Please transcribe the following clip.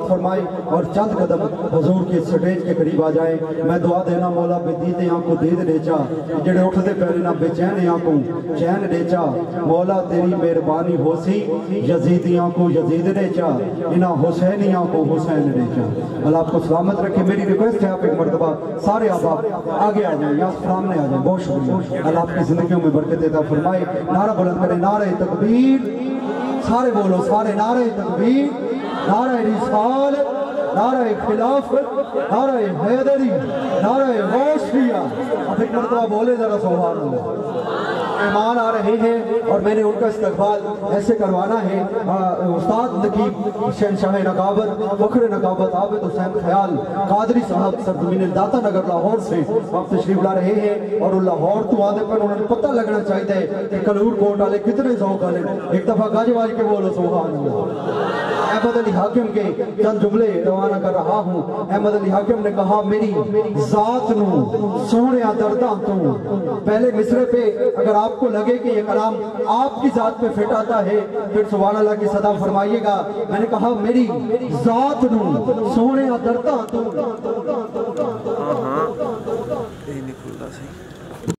فرمائے اور چند قدم حضور کی سٹیج کے قریب آ جائیں. میں دعا دینا مولا بے دیتے آنکھوں دید ڈیچا جڑے اٹھتے پہلے نہ بے چین آنکھوں چین ڈیچا مولا تیری مہربانی ہو سی یزیدی آنکھوں یزید ڈیچا انہا حسینی آنکھوں حسین ڈیچا. اللہ آپ کو سلامت رکھے. میری ریکویسٹ ہے آپ ایک مرتبہ سارے آپ آگے آ جائیں یا سامنے آ جائیں. بہت شکریہ. اللہ آپ کی زندگیوں میں برکت دیتا فرمائے. نعرہ بلند کریں نعرہ تکبیر. سارے بولو سارے نعرہ تکبیر نعرہ رسالت نعرہ خلافت نعرہ حیدری نعرہ غوثیہ. اب ایک مرتبہ بولے ذرا سبحان اللہ. مہمان آ رہے ہیں اور میں نے ان کا استقبال ایسے کروانا ہے. استاد نقیب شہنشاہ نقابت فخر نقابت عابد حسین خیال قادری صاحب سرزمین داتا نگر لاہور سے آپ تشریف لا رہے ہیں اور لاہور تو آدھے پر انہوں نے پتہ لگنا چاہیے کہ کلور کوٹ والے کتنے ذوق والے. ایک دفعہ گاج واج کے بولو سبحان اللہ. احمد علی حاکم کے چند جملے روانہ کر رہا ہوں. احمد علی حاکم نے کہا میری ذات نو سونے درداں تو. پہلے مصرے پہ اگر آپ کو لگے کہ یہ کلام آپ کی ذات پہ فٹ آتا ہے پھر سبحان اللہ کی صدا فرمائیے گا. میں نے کہا میری ذات نو سونے درداں تو